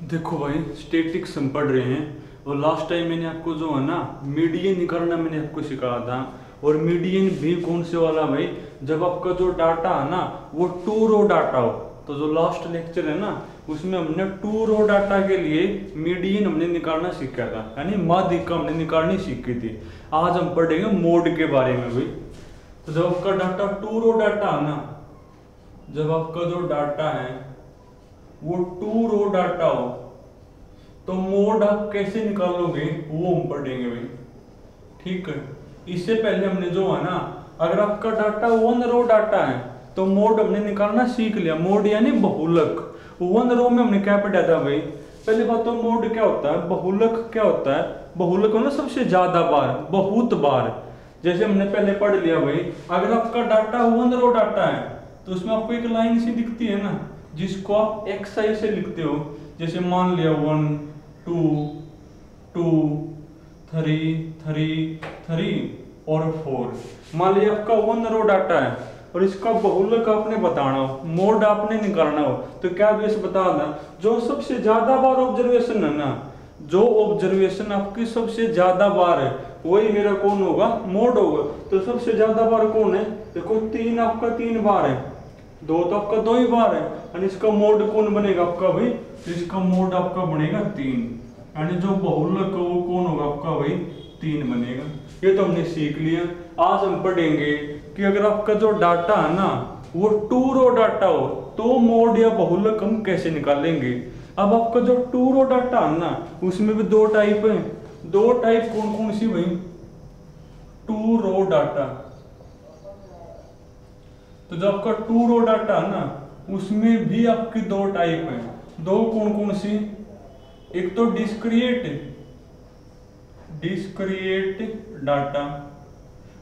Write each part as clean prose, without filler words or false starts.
देखो भाई, स्टैटिक सम पढ़ रहे हैं और लास्ट टाइम मैंने आपको जो है ना मीडियन निकालना मैंने आपको सिखाया था। और मीडियन भी कौन से वाला भाई, जब आपका जो डाटा है ना वो 2 रो डाटा हो। तो जो लास्ट लेक्चर है ना उसमें हमने 2 रो डाटा के लिए मीडियन हमने निकालना सीखा था, यानी माध्यिका हमने निकालनी सीखी थी। आज हम पढ़ेंगे मोड के बारे में भाई। तो जब आपका डाटा 2 रो डाटा है ना, जब आपका जो डाटा है वो 2 रो डाटा हो तो मोड आप कैसे निकालोगे वो हम पढ़ेंगे भाई। ठीक है, इससे पहले हमने जो है ना, अगर आपका डाटा 1 रो डाटा है तो मोड हमने निकालना सीख लिया। मोड यानी बहुलक। 1 रो में हमने क्या पढ़ा था भाई? पहली बात तो मोड क्या होता है, बहुलक क्या होता है। बहुलक मतलब सबसे ज्यादा बार, बहुत बार। जैसे हमने पहले पढ़ लिया भाई, अगर आपका डाटा 1 रो डाटा है तो उसमें आपको एक लाइन सी दिखती है ना जिसको आप एक्सआई से लिखते हो। जैसे मान लिया 1 2 2 3 3 3 और 4। मान लिया आपका 1 रो डाटा है और इसका बहुलक आपने बताना हो, मोड आपने निकालना हो, तो क्या बेस बताना, जो सबसे ज्यादा बार ऑब्जर्वेशन है ना, जो ऑब्जर्वेशन आपकी सबसे ज्यादा बार है वही मेरा कौन होगा, मोड होगा। तो सबसे ज्यादा बार कौन है? देखो 3 आपका 3 बार है, 2 तो आपका 2 ही बार है, और इसका मोड कौन बनेगा आपका भाई? तो इसका मोड आपका बनेगा 3, यानी जो बहुलक वो कौन होगा आपका भाई? 3 बनेगा। ये तो हमने सीख लिया। आज हम पढ़ेंगे कि अगर आपका जो डाटा है ना वो 2 रो डाटा हो तो मोड या बहुलक हम कैसे निकालेंगे। अब आपका जो 2 रो डाटा है ना उसमें भी 2 टाइप है। 2 टाइप कौन कौन सी भाई? 2 रो डाटा। तो जो आपका 2 रो डाटा है ना उसमें भी आपकी 2 टाइप है। 2 कौन कौन सी? एक तो डिस्क्रिएट डाटा,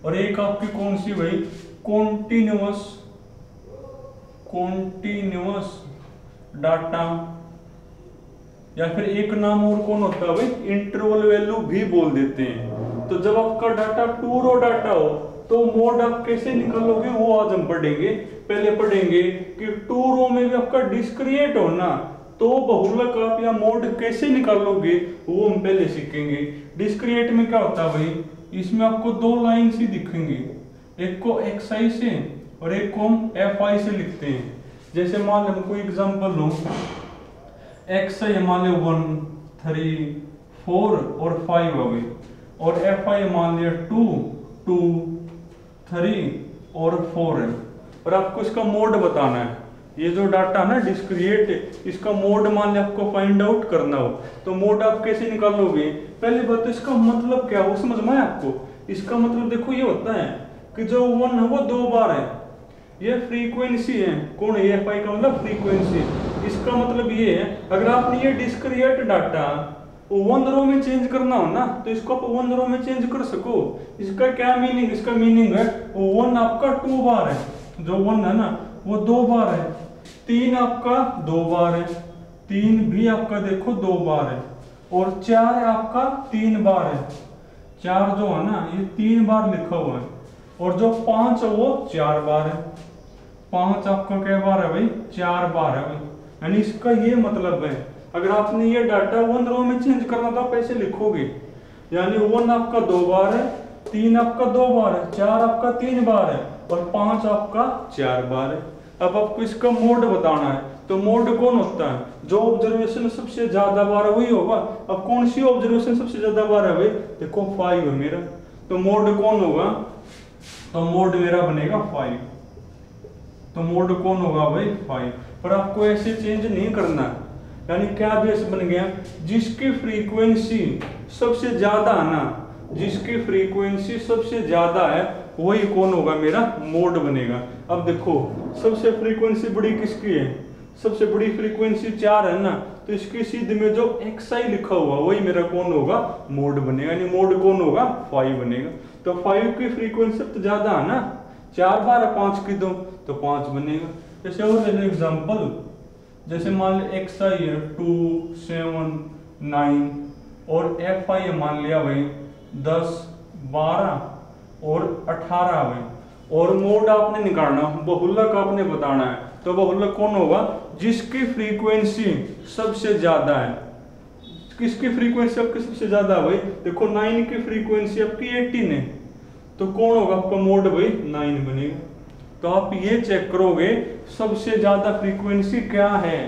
और एक आपकी कौन सी भाई? कॉन्टिन्यूअस डाटा, या फिर एक नाम और कौन होता है भाई? इंटरवल वैल्यू भी बोल देते हैं। तो जब आपका डाटा 2 रो डाटा हो तो मोड आप कैसे निकालोगे वो आज हम पढ़ेंगे। पहले पढ़ेंगे कि 2 रो में भी आपका डिस्क्रिएट हो ना तो बहुलक आप या मोड कैसे निकालोगे वो हम पहले सीखेंगे। डिस्क्रिएट में क्या होता है भाई? इसमें आपको 2 लाइन सी दिखेंगी, एक को एक्सआई से और एक को हम एफआई से लिखते हैं। जैसे मान लो कोई एग्जांपल लो, एक्सआई मान लो 1 3 4 और 5 हो गई, और एफआई मान लिया 2 2 3 और 4 है, और आपको इसका मोड बताना है। ये जो डाटा है ना डिस्क्रिएट, इसका मोड मान लिया आपको फाइंड आउट करना हो तो मोड आप कैसे निकालोगे? पहली बात तो इसका मतलब क्या हो समझ में आपको? इसका मतलब देखो ये होता है कि जो 1 है वो 2 बार है, ये फ्रीक्वेंसी है। कौन है? एफआई का मतलब फ्रीक्वेंसी। इसका मतलब ये है अगर आपने ये डिस्क्रिएट डाटा 1 रो में चेंज करना हो ना तो इसको आप 1 रो में चेंज कर सको। इसका क्या मीनिंग? इसका मीनिंग है 1 आपका 2 बार है, जो 1 है ना वो 2 बार है, 3 आपका 2 बार है, 3 भी आपका देखो 2 बार है, और 4 आपका 3 बार है। 4 जो है ना ये 3 बार लिखा हुआ है, और जो 5 है वो 4 बार है। 5 आपका क्या बार है भाई? 4 बार है भाई। यानी इसका ये मतलब है अगर आपने ये डाटा 1 रो में चेंज करना तो आप ऐसे लिखोगे, यानी 1 आपका 2 बार है, 3 आपका 2 बार है, 4 आपका 3 बार है, और 5 आपका 4 बार है। अब आपको इसका मोड बताना है, तो मोड कौन होता है? जो ऑब्जर्वेशन सबसे ज्यादा बार है वही होगा। अब कौन सी ऑब्जर्वेशन सबसे ज्यादा बार है भाई? देखो 5 है मेरा, तो मोड कौन होगा? तो मोड मेरा बनेगा 5। तो मोड कौन होगा भाई? 5। पर आपको ऐसे चेंज नहीं करना, यानी क्या बेस बन गया? जिसकी फ्रीक्वेंसी सबसे ज्यादा है ना, जिसकी फ्रीक्वेंसी सबसे ज्यादा है वही कौन होगा? मेरा मोड बनेगा। अब देखो सबसे फ्रीक्वेंसी बड़ी किसकी है? सबसे बड़ी फ्रीक्वेंसी 4 है ना, तो इसकी सीध में जो एक्सआई लिखा हुआ वही मेरा कौन होगा? मोड बनेगा। यानी मोड कौन होगा? 5 बनेगा। तो 5 की फ्रीक्वेंसी तो ज्यादा है ना, 4 बार 5 की 2 तो 5 बनेगा। जैसे और ले लो एग्जाम्पल, जैसे मान लो एक्सआई है 2 7 9 और एफआई मान लिया भाई 10 12 और 18 भाई, और मोड आपने निकालना, बहुलक आपने बताना है। तो बहुलक कौन होगा? जिसकी फ्रीक्वेंसी सबसे ज्यादा है। किसकी फ्रीक्वेंसी आपकी सबसे ज्यादा है भाई? देखो 9 की फ्रीक्वेंसी आपकी 18 है, तो कौन होगा आपका मोड भाई? 9 बनेगा। तो आप ये चेक करोगे सबसे ज्यादा फ्रीक्वेंसी क्या है,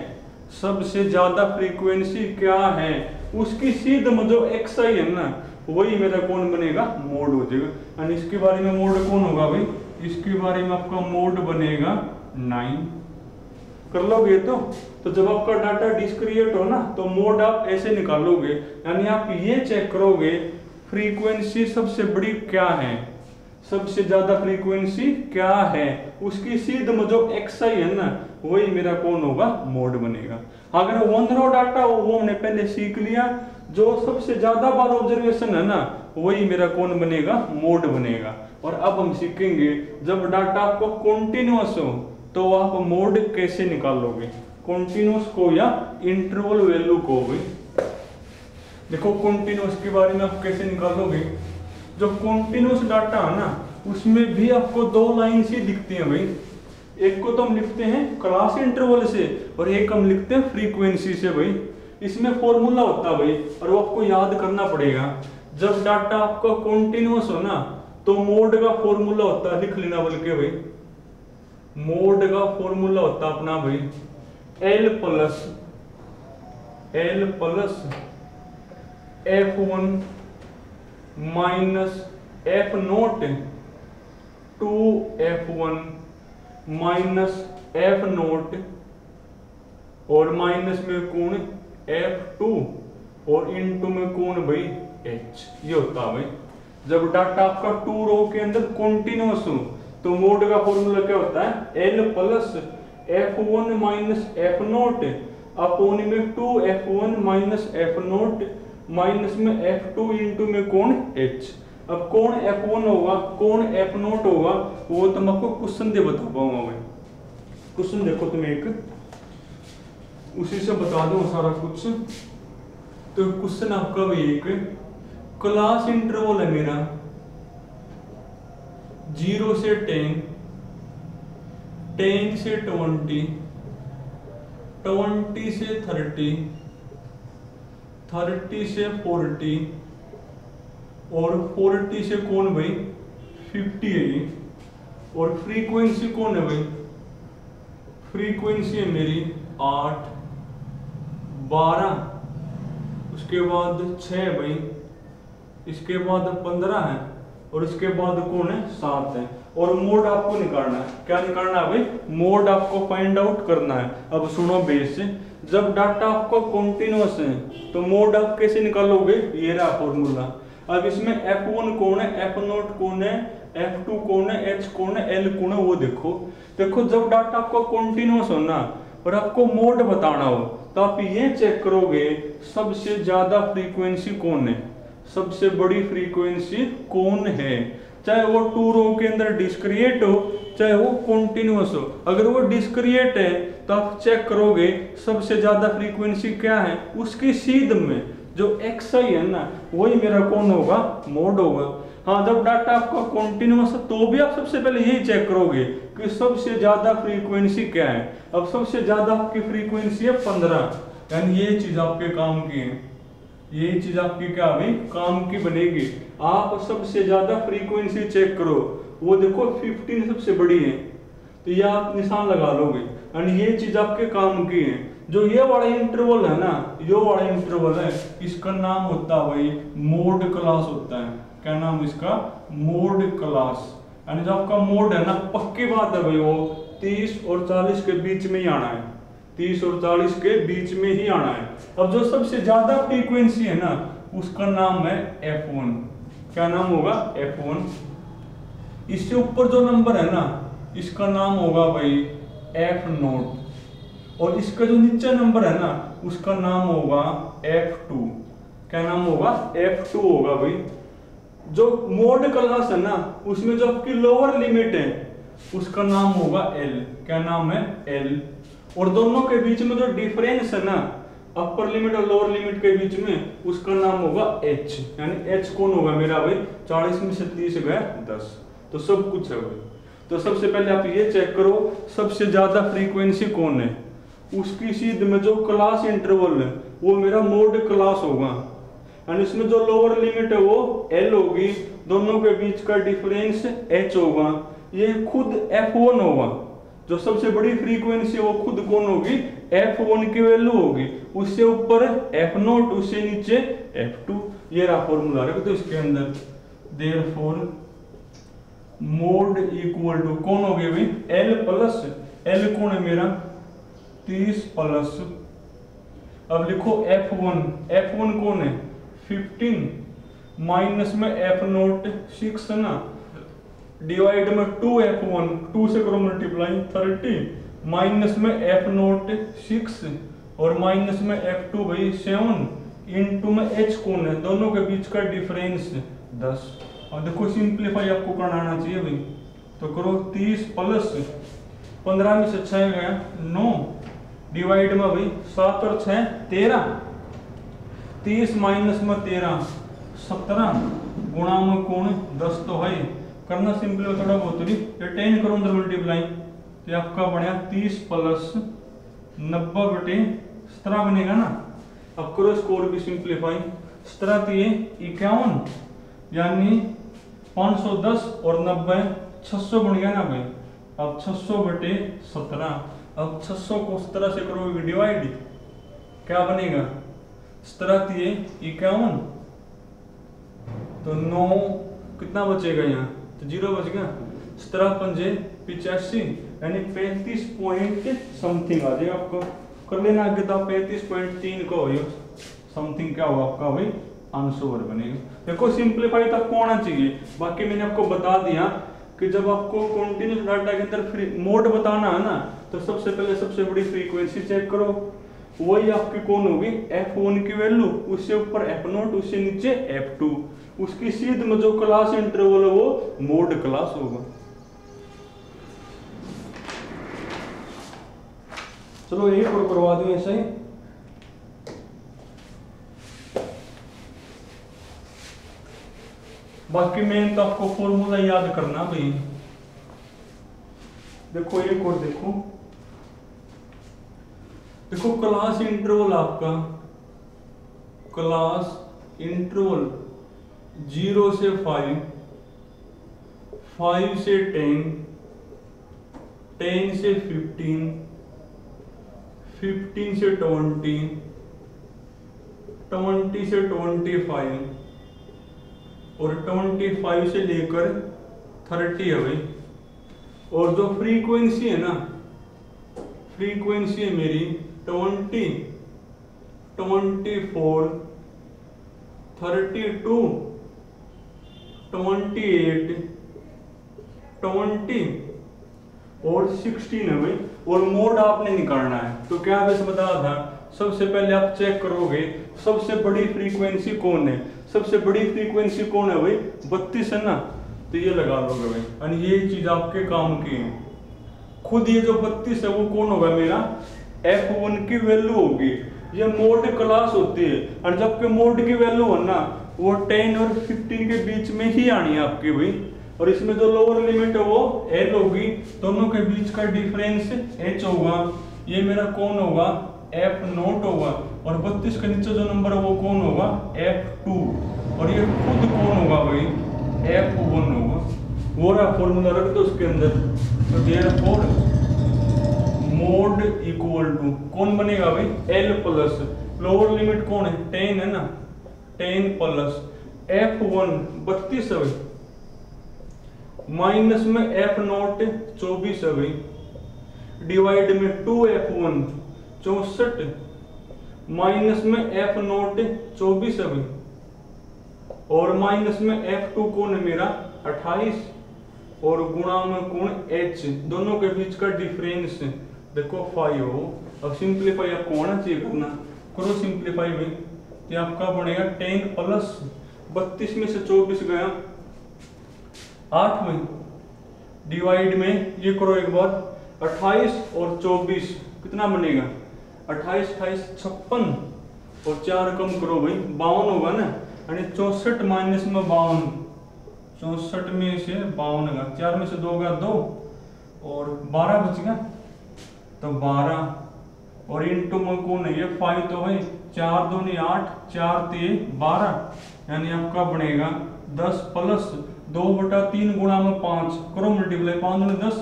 सबसे ज्यादा फ्रीक्वेंसी क्या है, उसकी सीध में जो एक्सआई है ना, वही मेरा कौन बनेगा? मोड हो जाएगा। और इसके बारे में मोड कौन होगा भाई? इसके बारे में आपका मोड बनेगा 9। कर लोगे तो जब आपका डाटा डिस्क्रिएट हो ना, तो मोड आप ऐसे निकालोगे, यानी आप ये चेक करोगे फ्रीक्वेंसी सबसे बड़ी क्या है, सबसे ज्यादा फ्रीक्वेंसी क्या है, उसकी सीध में जो एक्सआई है ना, वही मेरा कौन होगा? मोड बनेगा। अगर वन रो डाटा हो, वो हमने पहले सीख लिया, जो सबसे ज्यादा बार ऑब्जर्वेशन है ना, वही मेरा कौन बनेगा? मोड बनेगा। और अब हम सीखेंगे जब डाटा आपको कॉन्टिन्यूअस हो तो आप मोड कैसे निकालोगे, कॉन्टिन्यूअस को या इंटरवल वैल्यू को भी। देखो कॉन्टिन्यूअस के बारे में आप कैसे निकालोगे? जो कॉन्टिन्यूअस डाटा है ना, उसमें भी आपको 2 लाइन ही दिखती है भाई। एक को तो हम लिखते हैं क्लास इंटरवल से, और एक हम लिखते हैं फ्रीक्वेंसी से भाई। इसमें फॉर्मूला होता है भाई, और वो आपको याद करना पड़ेगा। जब डाटा आपका कॉन्टिन्यूअस हो ना, तो मोड का फॉर्मूला होता है, लिख लेना बल्कि भाई, मोड का फॉर्मूला होता है अपना भाई L plus F1 minus F0 two F1 minus F0 और माइनस में कौन? F2 और इनटू में कौन भाई? H। ये होता है भाई जब डाटा आपका 2 रो के अंदर कॉन्टिन्यूअस हो, तो मोड का फॉर्मूला क्या होता है? L plus F1 minus F0 upon में 2F1 माइनस F0 माइनस में F2 इंटू में कौन? H। अब कौन F1 होगा, कौन F0 होगा, वो तो मैं आपको क्वेश्चन दे बता पाऊंगा भाई। क्वेश्चन देखो तुम एक, उसी से बता दूं सारा कुछ। तो क्वेश्चन आपका भी एक क्लास इंटरवल है मेरा 0 से 10, 10 से 20, 20 से 30, 30 से 40 और 40 से कौन भाई? 50 है ये। और फ्रीक्वेंसी कौन है भाई? फ्रीक्वेंसी है मेरी 8, 12, उसके बाद 6 भाई, इसके बाद 15 है, और इसके बाद कौन है? 7 है। और मोड आपको निकालना है। क्या निकालना है भाई? मोड आपको फाइंड आउट करना है। अब सुनो बेस से, जब डाटा आपका कॉन्टिन्यूअस है तो मोड आप कैसे निकालोगे? ये रहा फॉर्मूला। अब इसमें F1 कौन है, F0 कौन है, F2 कौन है, H कौन है, L कौन है, वो देखो जब डाटा आपका कॉन्टिन्यूअस हो ना और आपको मोड बताना हो, तो आप ये चेक करोगे सबसे ज्यादा फ्रीक्वेंसी कौन है, सबसे बड़ी फ्रीक्वेंसी कौन है, चाहे वो 2 रो के अंदर डिस्क्रिएट हो, चाहे वो कॉन्टिन्यूअस हो। अगर वो डिस्क्रिएट है तो आप चेक करोगे सबसे ज्यादा फ्रीक्वेंसी क्या है, उसकी सीध में जो XI है ना, वही मेरा कौन होगा? मोड होगा। हाँ, जब डाटा आपका कॉन्टिन्यूअस है तो भी आप सबसे पहले यही चेक करोगे कि सबसे ज्यादा फ्रीक्वेंसी क्या है। अब सबसे ज्यादा आपकी फ्रीक्वेंसी है 15, यानी ये चीज आपके काम की है, ये चीज आपकी क्या भाई? काम की बनेगी। आप सबसे ज्यादा फ्रीक्वेंसी चेक करो, वो देखो 15 सबसे बड़ी है, तो ये आप निशान लगा लोगे, यानी ये चीज आपके काम की है। जो ये वाला इंटरवल है ना, ये वाला इंटरवल है, इसका नाम होता है भाई मोड क्लास होता है। क्या नाम इसका? Mode class. यानी जो आपका मोड है ना, पक्की बात है भाई, वो 30 और 40 के बीच में ही आना है, 30 और 40 के बीच में ही आना है। अब जो सबसे ज्यादा फ्रीक्वेंसी है ना, उसका नाम है F1। क्या नाम होगा? F1। इससे ऊपर जो नंबर है ना, इसका नाम होगा भाई F0, और इसका जो नीचे नंबर है ना, उसका नाम होगा F2। क्या नाम होगा? F2 होगा भाई। जो मोड क्लास है ना, उसमें जो आपकी लोअर लिमिट है, उसका नाम होगा L। क्या नाम है? L। और दोनों के बीच में जो डिफरेंस है ना, अपर लिमिट और लोअर लिमिट के बीच में, उसका नाम होगा H। यानी H कौन होगा मेरा भाई? 40 में से 30 गया 10, तो सब कुछ है भाई। तो सबसे पहले आप ये चेक करो सबसे ज्यादा फ्रीक्वेंसी कौन है, उसकी सीध में जो क्लास इंटरवल है वो मेरा मोड क्लास होगा, और इसमें जो लोअर लिमिट है वो L होगी, दोनों के बीच का डिफरेंस H होगा, ये खुद F1 होगा। जो सबसे बड़ी फ्रीक्वेंसी है वो खुद कौन होगी, F1 की वैल्यू होगी, उससे ऊपर F0, उससे नीचे F2। ये रहा फॉर्मूला रख दो इसके अंदर, देयरफॉर मोड इक्वल टू कौन हो गया भाई L प्लस, L कौन है मेरा 30 प्लस, अब लिखो F1, F1 कौन है 15 माइनस में F0 6 है ना, डिवाइड में 2F1, 2 से करो मल्टीप्लाई 30 माइनस में F0 6 और माइनस में F2 भाई 7 इनटू में H कौन है, दोनों के बीच का डिफरेंस 10। और देखो सिंप्लीफाई आपको करना चाहिए भाई, तो करो 30 प्लस 15 में से 6 गया 9 डिवाइड में भाई 7 और 6 13, 30 माइनस में 13 17 गुणा में कौन 10 तो है, करना सिंपल थोड़ा बहुत ही 10 करो अंदर मल्टीप्लाई, तो आपका बढ़िया 30 प्लस 90 बटे 17 बनेगा ना। अब करो स्कोर भी सिंप्लीफाई, 17 तो ये 51 यानी 510 और 90 600 बन गया ना भाई। अब 600 बटे 17, अब 600 को 17 से करोगे डिवाइड, क्या बनेगा 17 तो ये 51, तो 9 कितना बचेगा यहाँ, तो 0 बच गया, 17 पंजे 85 यानी 35 पॉइंट समथिंग आ जाएगा आपको, कर लेना आगे तो 35.3 को हो समथिंग क्या होगा आपका भाई आंसर बनेगा। देखो सिंप्लीफाई तक को आना चाहिए, बाकी मैंने आपको बता दिया कि जब आपको कंटीन्यूअस डाटा के अंदर फ्री मोड बताना है ना, तो सबसे पहले सबसे बड़ी फ्रीक्वेंसी चेक करो, वही आपकी कौन होगी F1 की वैल्यू, उससे ऊपर F0, उससे नीचे F2, उसकी सीध में जो क्लास इंटरवल है वो मोड क्लास होगा। चलो यही पर करवा दूं ऐसा ही। बाकी मेन तो आपको फॉर्मूला याद करना भाई। देखो एक और देखो, देखो क्लास इंटरवल आपका, क्लास इंटरवल 0 से 5, 5 से 10, 10 से 15, 15 से 20, 20 से 25 और 25 से लेकर 30 है भाई। और जो फ्रीक्वेंसी है ना, फ्रीक्वेंसी है मेरी 20, 24, 32, 28, 20 और 16 है भाई। और मोड आपने निकालना है, तो क्या वैसे बता था, सबसे पहले आप चेक करोगे सबसे बड़ी फ्रीक्वेंसी कौन है, सबसे बड़ी फ्रीक्वेंसी कौन है भाई 32 है ना, तो ये लगा लोगे भाई, और ये चीज आपके काम की है। खुद ये जो 32 है वो कौन होगा मेरा F1 की वैल्यू होगी, ये मोड क्लास होती है, और जबकि मोड की वैल्यू है ना वो 10 और 15 के बीच में ही आनी है आपकी भाई। और इसमें जो लोअर लिमिट है वो L होगी, दोनों के बीच का डिफरेंस H होगा, ये मेरा कौन होगा F0 होगा, और 32 के नीचे जो नंबर है वो कौन होगा F2, और ये खुद कौन होगा भाई F1 होगा। वो रहा फॉर्मूला रख दो उसके अंदर, तो देयरफॉर मोड इक्वल टू कौन बनेगा भाई L प्लस, लोअर लिमिट कौन है 10 है ना, 10 प्लस F1 32 है भाई, माइनस में F0 24 है भाई, डिवाइड में 2F1 64 माइनस में F0 24 है भाई, और माइनस में F2 कौन है मेरा 28 और गुणा में कौन H, दोनों के बीच का डिफरेंस देखो 5 हो। अब सिंप्लीफाई आपको आना चाहिए करना, करो सिंप्लीफाई में, ये आपका बनेगा 10 प्लस 32 में से 24 गया 8 में, डिवाइड में ये करो एक बार 28 और 24 कितना बनेगा 28 28 56 और 4 कम करो भाई 52 होगा ना, यानी 64 माइनस में 52, 64 में से 52 का 4 में से 2 का 2 और 12 बच गया, तो 12 और इंटू में कौन है ये 5 तो है, 4 दूनी 8, 4 3 12, यानी आपका बनेगा 10 प्लस 2/3 गुणा में 5 करो मल्टीप्लाई, 5 दूनी 10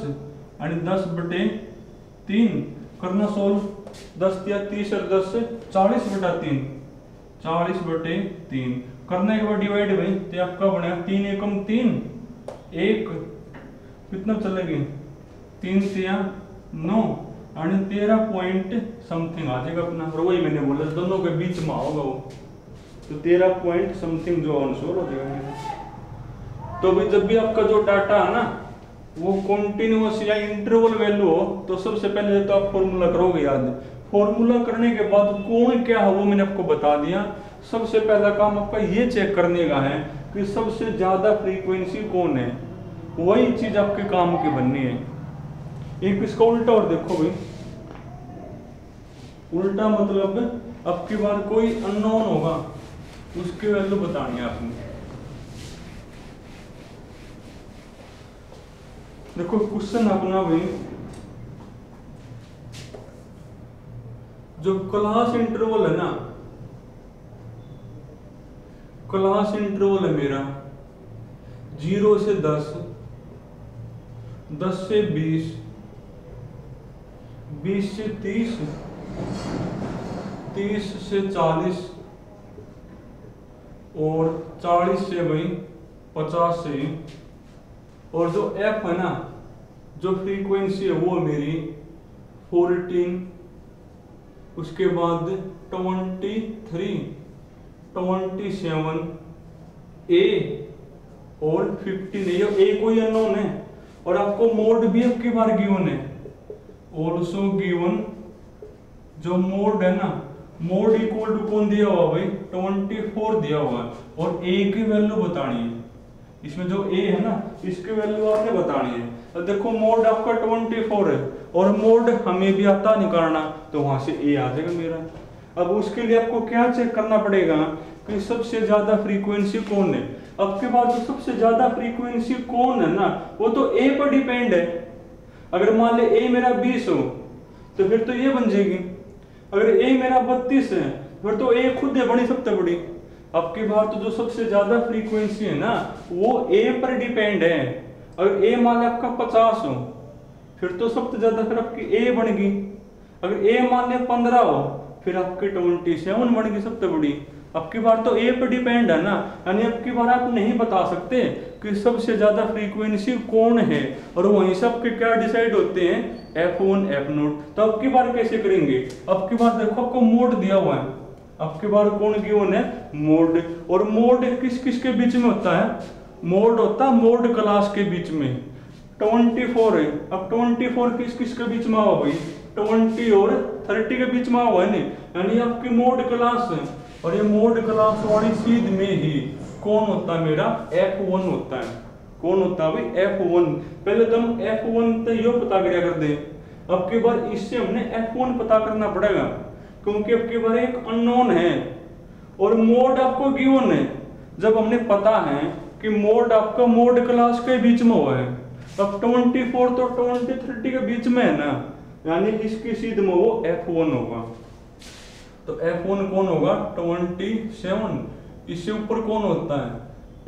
यानी 10/3 करना सोल्व, 10 या 30 और 10 से 40/3, 40/3 करने के बाद डिवाइड भाई, तो आपका बनेगा 3 एकम 3, 1 कितना चलेगी 3 से 9 यानी 13 पॉइंट समथिंग आ जाएगा अपना, और वही मैंने बोला दोनों के बीच में होगा वो, तो 13 पॉइंट समथिंग जो आंसर हो जाएगा। तो भाई जब भी आपका जो डाटा है ना वो कॉन्टिन्यूअस या इंटरवल वैल्यू हो, तो सबसे पहले तो आप फॉर्मूला करोगे याद, फॉर्मूला करने के बाद कौन क्या है वो मैंने आपको बता दिया। सबसे पहला काम आपका ये चेक करने का है कि सबसे ज्यादा फ्रीक्वेंसी कौन है, वही चीज आपके काम की बननी है। एक इसका उल्टा और देखो भाई, उल्टा मतलब आपकी बार कोई अननोन होगा उसकी वैल्यू बतानी है आपने। देखो क्वेश्चन अपना भाई, जो क्लास इंटरवल है ना, क्लास इंटरवल है मेरा 0 से 10, 10 से 20, 20 से 30, 30 से 40 और 40 से भाई 50 से, और जो f है ना, जो फ्रीक्वेंसी है वो मेरी 14, उसके बाद 23, 27, a और 15, ये a कोई अननोन है, और आपको मोड भी आपकी बार गिवन है, ऑल्सो गिवन, जो मोड है ना, मोड इक्वल टू कौन दिया हुआ भाई 24 दिया हुआ है, और a की वैल्यू बतानी है, इसमें जो a है ना इसकी वैल्यू आपने बतानी है। तो देखो मोड आपका 24 है और मोड हमें भी आता निकालना, तो वहां से a आ जाएगा मेरा। अब उसके लिए आपको क्या चेक करना पड़ेगा कि सबसे ज्यादा फ्रीक्वेंसी कौन है। अब के बाद जो सबसे ज्यादा फ्रीक्वेंसी कौन है ना, वो तो a पर डिपेंड है। अगर मान ले a मेरा 20 हो तो फिर तो ये बन जाएगी, अगर a मेरा 32 है फिर तो a खुद है बड़ी सबसे बड़ी। अब की बार तो जो सबसे ज्यादा फ्रीक्वेंसी है ना वो a पर डिपेंड है। अगर a मान ले आपका 50 हो फिर तो सबसे ज्यादा फिर आपकी a बन गई। अगर a मान ले 15 हो फिर आपकी 27 बन गई सबसे बड़ी। अब की बार तो a पर डिपेंड है ना, यानी अब की बार आप नहीं बता सकते कि सबसे ज्यादा फ्रीक्वेंसी कौन है, और वहीं से आपके क्या डिसाइड होते हैं f1 f0। तो अब की बार कैसे करेंगे, अब की बार देखो आपको मोड दिया हुआ है, अब की बार कौन गिवन है मोड, और मोड किस किस के बीच में होता है, मोड होता है मोड क्लास के बीच में 24 है। अब 24 किस किस के बीच में हुआ भाई 20 और 30 के बीच में हुआ है नहीं, यानी आपकी मोड क्लास है, और ये मोड क्लास वाली चीज में ही कौन होता है मेरा f1 होता है। कौन होता है भाई f1। पहले तो हम f1 तो यो पता करिया कर दे, अब की बार इससे हमने f1 पता करना पड़ेगा, क्योंकि अब की बार एक अननोन है और मोड आपको गिवन है। जब हमने पता है कि मोड आपका मोड क्लास के बीच में हुआ है, अब 24 तो 30 के बीच में है ना, यानी इसकी सीध में वो f1 होगा। तो f1 कौन होगा 27, इससे ऊपर कौन होता है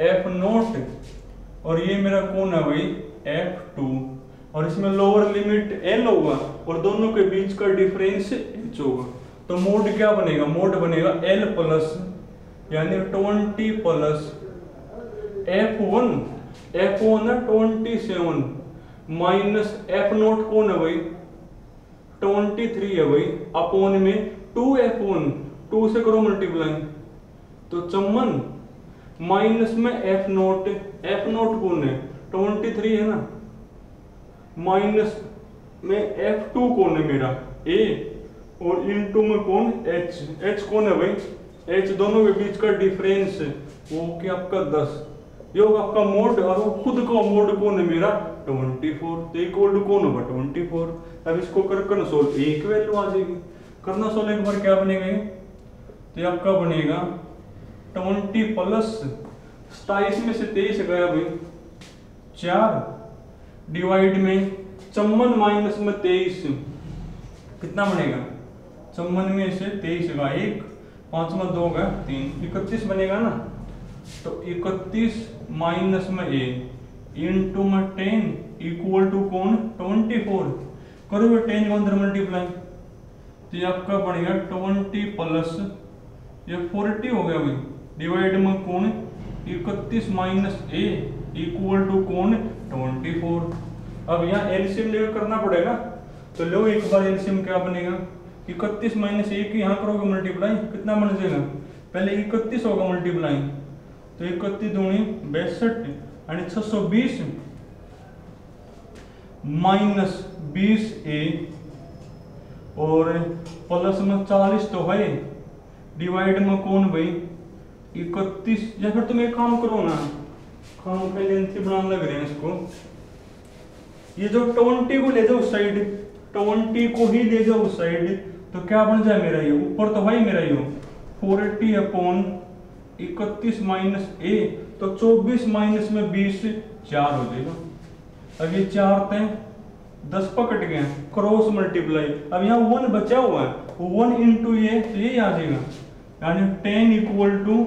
f0, और ये मेरा कौन है भाई f2, और इसमें लोअर लिमिट l होगा और दोनों के बीच का डिफरेंस h होगा। तो मोड क्या बनेगा, मोड बनेगा l प्लस यानी 20 प्लस f1, f1 है 27 माइनस f0 कौन है भाई 23 है भाई, अपॉन में 2f1, 2 से करो मल्टीप्लाई तो 54 माइनस में f0, f0 कौन है 23 है ना, माइनस में f2 कौन है मेरा a, और इनटू में कौन h, h कौन है भाई h, दोनों के बीच का डिफरेंस वो क्या आपका 10, ये होगा आपका मोड, और वो खुद का मोड कौन है मेरा 24, तो इक्वल टू कौन होगा 24। अब इसको कर सोल्व एक वैल्यू आ जाएगी, करना सोल्व एक बार क्या बनेगा ये, तो आपका बनेगा 20 प्लस 27 में से 23 गया भाई 4 डिवाइड में 54 माइनस में 23 कितना बनेगा? 54 में से 23 का 1, 5 में 2 का 3, 31 बनेगा ना। तो 31 माइनस में a इंटू में 10 इक्वल टू कौन? 24। करो 10 को अंदर मल्टीप्लाई, तो ये आपका बनेगा 20 प्लस ये 40 हो गया भाई, डिवाइड में कौन? 31 माइनस a इक्वल टू कौन? 24। अब यहाँ एलसीएम लेकर करना पड़ेगा, तो लो एक बार एलसीएम क्या बनेगा? 31 माइनस 1 यहाँ करोगे मल्टीप्लाई, कितना बन जाएगा? पहले 31 होगा मल्टीप्लाई, तो 31 दूनी 62 यानी 620 माइनस 20a और प्लस में 40 तो है, डिवाइड में कौन भाई? 31। या फिर तुम एक काम करो ना, काम पे लेंथ बनाने लग रहे हैं इसको, ये जो 20 को ले जाओ उस साइड, 20 को ही ले जाओ उस साइड, तो क्या बन जाए मेरा? ये ऊपर तो भाई मेरा ये 40 अपॉन 31 माइनस a, तो 24 माइनस में 20 4 हो जाएगा। अब ये 4 थे 10 पकड़ गए, क्रॉस मल्टीप्लाई, अब यहाँ 1 बचा हुआ है, 1 इंटू ये, तो ये आ जाएगा, यानी 10 इक्वल टू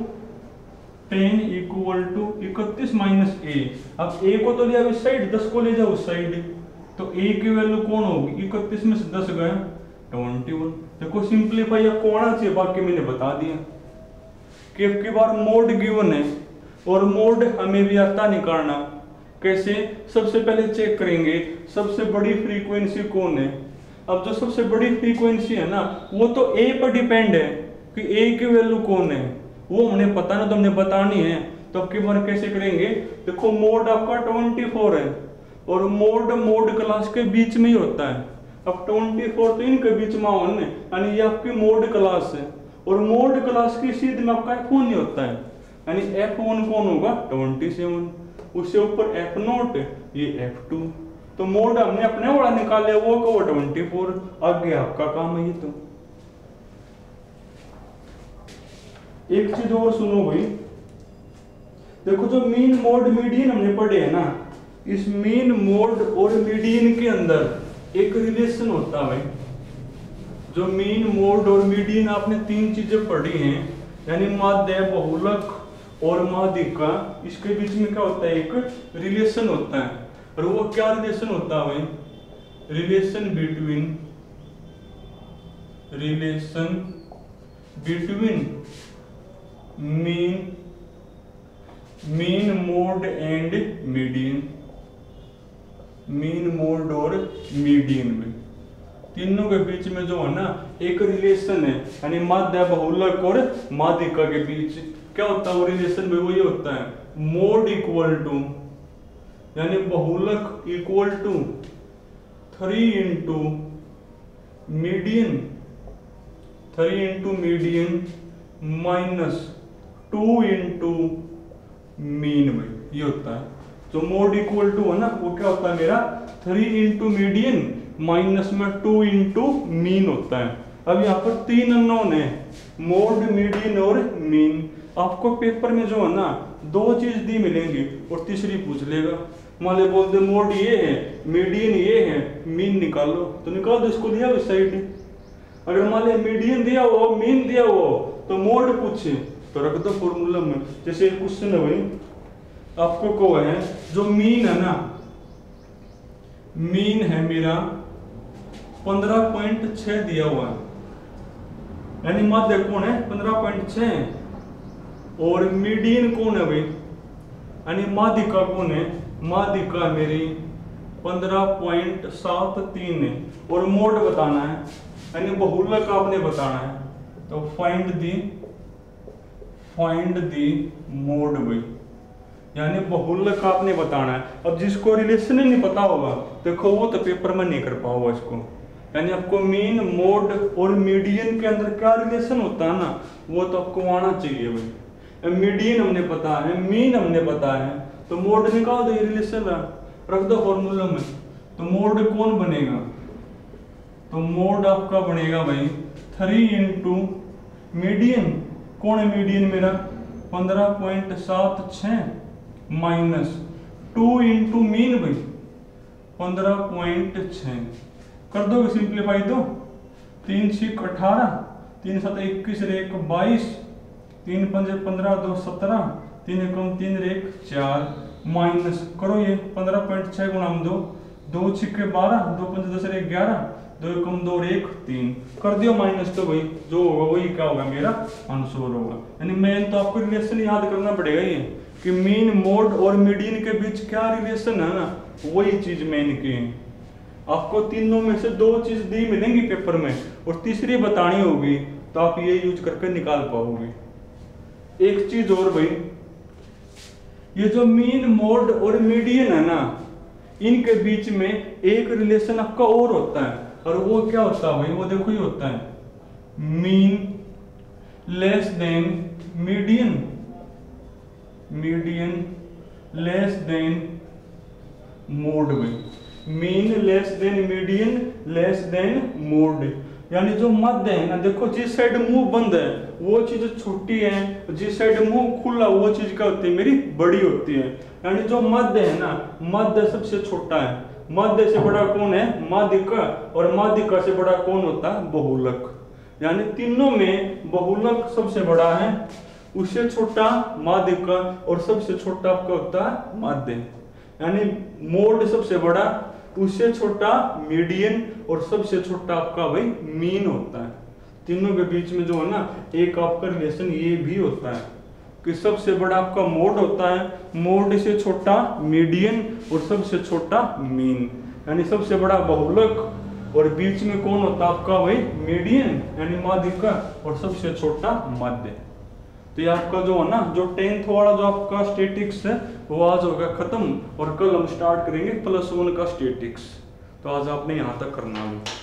31 माइनस a। अब a को तो लिया इस साइड, 10 को ले जाओ उस साइड, तो a की वैल्यू कौन होगी? 31 में से 10 गए 21। देखो सिंप्लीफाई अब कौन आना चाहिए, बाकी मैंने बता दिया कि अब की बार मोड गिवन है और मोड हमें भी आता निकालना। कैसे? सबसे पहले चेक करेंगे सबसे बड़ी फ्रीक्वेंसी कौन है। अब जो सबसे बड़ी फ्रीक्वेंसी है ना, वो तो a पर डिपेंड है कि a की वैल्यू कौन है, वो हमने पता ना, तो हमने बतानी है। तो अब की बार कैसे करेंगे? देखो मोड आपका 24 है और मोड क्लास के बीच में ही होता है। अब 24 तो इनके बीच में 1 है, यानी ये आपकी मोड क्लास है, और मोड क्लास की सीध में आपका F1 नहीं होता है, यानी F1 कौन होगा? 27, उससे ऊपर F0 ये F2। तो मोड हमने अपने वाला निकाल लिया, वो को 24, आगे आपका काम है ये। तो एक चीज और सुनो भाई, देखो जो मीन मोड मीडियन हमने पढ़े है ना, इस मीन मोड और मीडियन के अंदर एक रिलेशन होता है भाई। जो मीन मोड और मीडियन आपने 3 चीजें पढ़ी हैं, यानी माध्य, बहुलक और माध्यिका, इसके बीच में क्या होता है? एक रिलेशन होता है। और वो क्या रिलेशन होता है भाई? Relation between mean mode and median. Mean mode और मीडियन में तीनों के बीच में जो है ना एक रिलेशन है, यानी माध्य, बहुलक और माध्यिका के बीच क्या होता है? वो रिलेशन में वो ये होता है, मोड इक्वल टू, यानी बहुलक equal to 3 into median minus 2 into mean में, ये होता है। जो मोड इक्वल टू है ना, वो क्या होता है मेरा? 3 इंटू मीडियन माइनस में 2 इंटू मीन होता है। अब यहाँ पर 3 अननोन है, मोड, मीडियन और मीन। आपको पेपर में जो है ना 2 चीज दी मिलेंगी और तीसरी पूछ लेगा। मान ले बोल दे मोड ये है, मीडियन ये है, मीन निकालो, तो निकाल दो, इसको लिया इस साइड। अगर मान ले मीडियन दिया हो, मीन दिया हो, तो मोड पूछे तो रख दो फॉर्मूला में। जैसे क्वेश्चन है भाई, आपको को है जो मीन है ना, मीन है मेरा 15.6 दिया हुआ है, यानी माध्य कौन है? 15.6, और मीडियन कौन है भाई? यानी माध्यिका कौन है? माध्यिका मेरी 15.73 है, और मोड बताना है, यानी बहुलक आपने बताना है। तो फाइंड दी मोड भाई, यानी बहुलक आपने बताना है। अब जिसको रिलेशन ही नहीं पता होगा, देखो वो तो पेपर में नहीं कर पाओगे इसको। यानी आपको मीन, मोड और मीडियन के अंदर क्या रिलेशन होता है ना, वो तो आपको आना चाहिए भाई। मीडियन हमने पता है, मीन हमने पता है, तो मोड निकाल दो, ये रिलेशन रख दो फॉर्मूला में। तो मोड कौन बनेगा? तो मोड आपका बनेगा भाई 3 इंटू मीडियन, कौन है मीडियन मेरा? 15.76 माइनस 2 इंटू मीन भाई 15.6 कर दोगे सिंप्लीफाई तो 3 6 18, 3 7 21 रे 1 22, 3 5 15 2 17, 3 1 3 रे 1 4 माइनस करो ये 15.6 गुणा 2, 2 6 12, 2 5 10 रे 11, 2 1 2 रे 1 3 कर दियो माइनस। तो भाई जो होगा वही क्या होगा मेरा आंसर होगा। यानी मेन तो आपको रिलेशन याद करना पड़ेगा ये कि मीन मोड और मीडियन के बीच क्या रिलेशन है ना, वही चीज मेन की है। आपको तीनों में से 2 चीज दी मिलेंगी पेपर में और तीसरी बतानी होगी, तो आप ये यूज करके निकाल पाओगे। एक चीज और भाई, ये जो मीन मोड और मीडियन है ना, इनके बीच में एक रिलेशन आपका और होता है, और वो क्या होता है भाई, वो देखो ये होता है mean less than median, median less than mode भाई, mean less than median less than mode. यानी जो मध्य है ना, देखो जिस साइड मुंह बंद है वो चीज छोटी है, जिस साइड मुंह खुला वो चीज क्या होती है मेरी बड़ी होती है। यानी जो मध्य है ना, मध्य सबसे छोटा है, मध्य से बड़ा कौन है माध्यिका, और माध्यिका से बड़ा कौन होता है बहुलक। यानी तीनों में बहुलक सबसे बड़ा है, उससे छोटा माध्यिका, और सबसे छोटा आपका होता है माध्य। यानी मोड सबसे बड़ा, उससे छोटा मीडियन, और सबसे छोटा आपका भाई मीन होता है। तीनों के बीच में जो है ना एक आपका रिलेशन ये भी होता है कि सबसे बड़ा आपका मोड होता है, मोड से छोटा मीडियन, और सबसे छोटा मीन। यानी सबसे बड़ा बहुलक और बीच में कौन होता है आपका भाई मीडियन यानी माध्यिका, और सबसे छोटा मध्य। तो ये आपका जो है ना जो 10th वाला जो आपका स्टैटिक्स है वो आज होगा खत्म, और कल हम स्टार्ट करेंगे +1 का स्टैटिक्स। तो आज आपने यहाँ तक करना है।